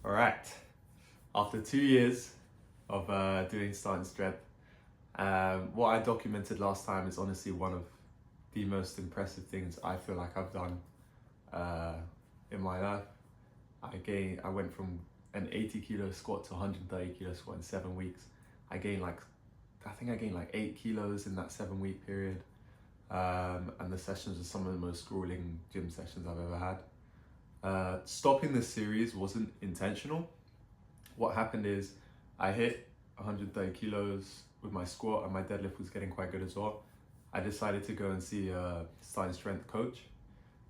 All right. After 2 years of doing starting strength, what I documented last time is honestly one of the most impressive things I feel like I've done in my life. I went from an 80 kilo squat to 130 kilo squat in 7 weeks. I gained like 8 kilos in that 7 week period. And the sessions were some of the most grueling gym sessions I've ever had. Stopping this series wasn't intentional. What happened is I hit 130 kilos with my squat and my deadlift was getting quite good as well. I decided to go and see a starting strength coach,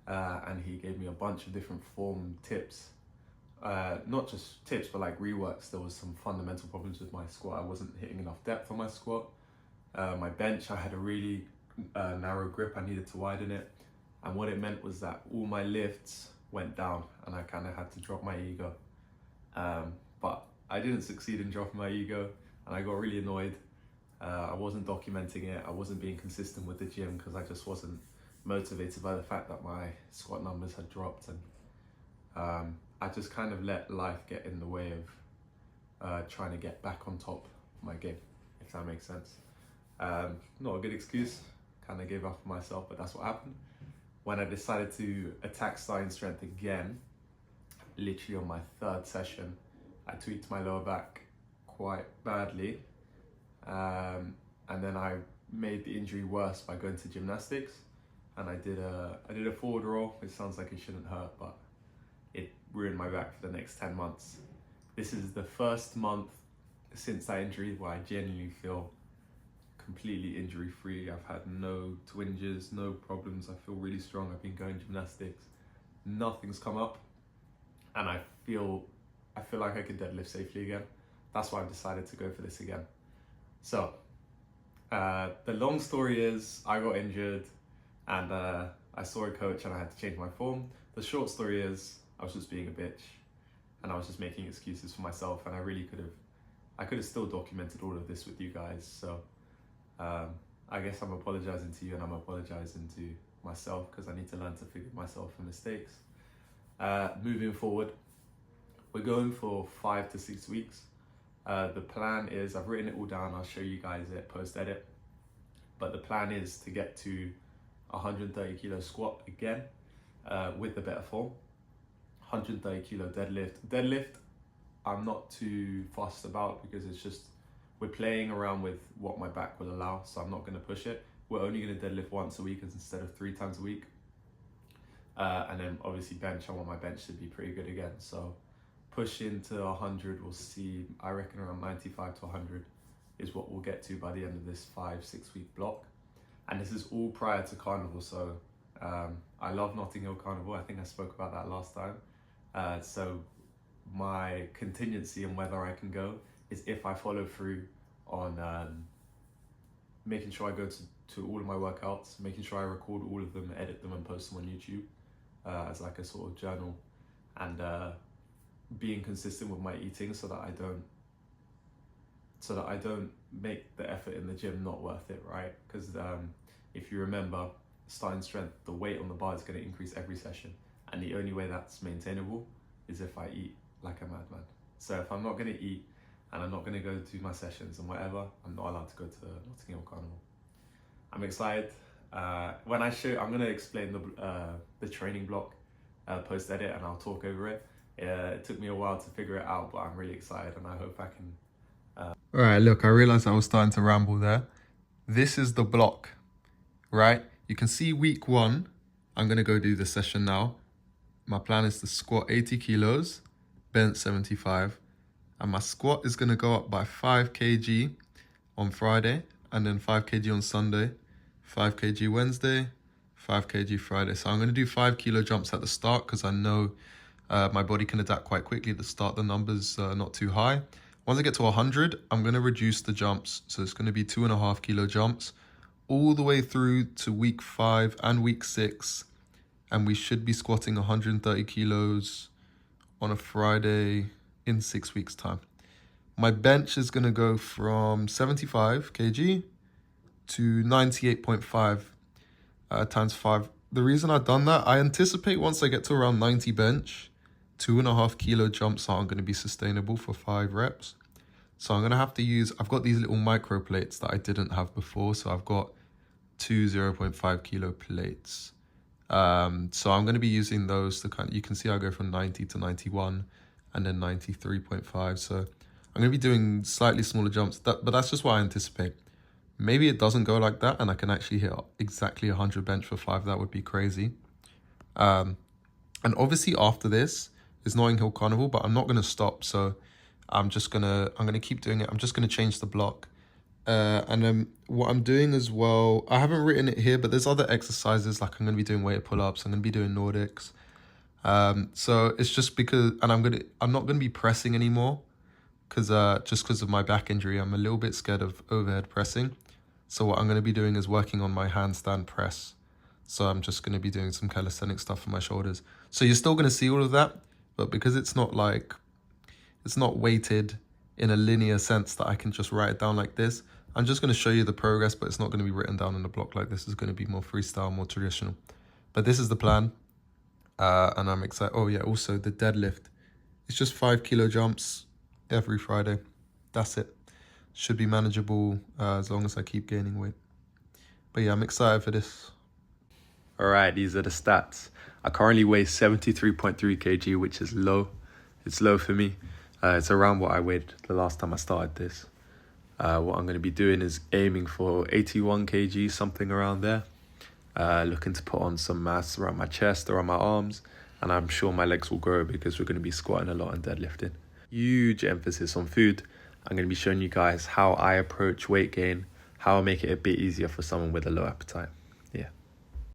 and he gave me a bunch of different form tips. Not just tips, but like reworks. There was some fundamental problems with my squat. I wasn't hitting enough depth on my squat. My bench, I had a really narrow grip. I needed to widen it. And what it meant was that all my lifts went down and I kind of had to drop my ego. But I didn't succeed in dropping my ego and I got really annoyed. I wasn't documenting it. I wasn't being consistent with the gym because I just wasn't motivated by the fact that my squat numbers had dropped, and I just kind of let life get in the way of trying to get back on top of my game, if that makes sense. Not a good excuse, kind of gave up on myself, but that's what happened. When I decided to attack starting strength again, literally on my third session, I tweaked my lower back quite badly. And then I made the injury worse by going to gymnastics, and I did a forward roll, which sounds like it shouldn't hurt, but it ruined my back for the next 10 months. This is the first month since that injury where I genuinely feel completely injury free. I've had no twinges, no problems. I feel really strong. I've been going gymnastics, nothing's come up, and I feel like I could deadlift safely again. That's why I've decided to go for this again. So the long story is I got injured and I saw a coach and I had to change my form. The short story is I was just being a bitch and I was just making excuses for myself, and I could have still documented all of this with you guys. So I guess I'm apologizing to you and I'm apologizing to myself because I need to learn to forgive myself for mistakes. Moving forward, we're going for 5 to 6 weeks. The plan is, I've written it all down, I'll show you guys it post-edit, but the plan is to get to 130 kilo squat again with the better form, 130 kilo deadlift. I'm not too fussed about because it's just, we're playing around with what my back will allow, so I'm not going to push it. We're only going to deadlift once a week instead of 3 times a week. And then obviously bench, I want my bench to be pretty good again, so push into 100, we'll see. I reckon around 95 to 100 is what we'll get to by the end of this 5-6 week block. And this is all prior to Carnival, so I love Notting Hill Carnival. I think I spoke about that last time. So my contingency on whether I can go is if I follow through on making sure I go to all of my workouts, making sure I record all of them, edit them and post them on YouTube as like a sort of journal, and being consistent with my eating so that I don't make the effort in the gym not worth it, right? Because if you remember, starting strength, the weight on the bar is going to increase every session, and the only way that's maintainable is if I eat like a madman. So if I'm not going to eat and I'm not going to go to my sessions and whatever, I'm not allowed to go to Notting Hill Carnival. I'm excited. When I show, I'm going to explain the training block post edit, and I'll talk over it. It took me a while to figure it out, but I'm really excited and I hope I can. All right, look, I realized I was starting to ramble there. This is the block, right? You can see week 1, I'm going to go do the session now. My plan is to squat 80 kilos, bench 75, and my squat is going to go up by 5 kg on Friday, and then 5 kg on Sunday, 5 kg Wednesday, 5 kg Friday. So I'm going to do 5 kilo jumps at the start because I know my body can adapt quite quickly. At the start, the numbers are not too high. Once I get to 100, I'm going to reduce the jumps. So it's going to be 2.5 kilo jumps all the way through to week 5 and week 6. And we should be squatting 130 kilos on a Friday in 6 weeks' time. My bench is going to go from 75 kg to 98.5 times 5. The reason I've done that, I anticipate once I get to around 90 bench 2.5 kilo jumps aren't going to be sustainable for 5 reps. So I'm going to have to use, I've got these little micro plates that I didn't have before. So I've got two 0.5 kilo plates. So I'm going to be using those to kind of, you can see I go from 90 to 91 and then 93.5. So I'm going to be doing slightly smaller jumps, but that's just what I anticipate. Maybe it doesn't go like that and I can actually hit exactly 100 bench for 5. That would be crazy. And obviously after this is Notting Hill Carnival, but I'm not going to stop. So I'm going to keep doing it. I'm just going to change the block. And then what I'm doing as well, I haven't written it here, but there's other exercises, like I'm going to be doing weighted pull-ups, I'm going to be doing Nordics. So it's just because, and I'm not going to be pressing anymore because just because of my back injury, I'm a little bit scared of overhead pressing. So what I'm going to be doing is working on my handstand press. So I'm just going to be doing some calisthenic stuff for my shoulders. So you're still going to see all of that, but because it's not weighted in a linear sense that I can just write it down like this, I'm just going to show you the progress, but it's not going to be written down in a block like this. It's going to be more freestyle, more traditional. But this is the plan. And I'm excited. Oh yeah, also the deadlift. It's just 5 kilo jumps every Friday. That's it. Should be manageable as long as I keep gaining weight. But yeah, I'm excited for this. All right, these are the stats. I currently weigh 73.3 kg, which is low. It's low for me. It's around what I weighed the last time I started this. What I'm going to be doing is aiming for 81 kg, something around there. Looking to put on some mass around my chest, around my arms, and I'm sure my legs will grow because we're going to be squatting a lot and deadlifting. Huge emphasis on food. I'm going to be showing you guys how I approach weight gain, how I make it a bit easier for someone with a low appetite.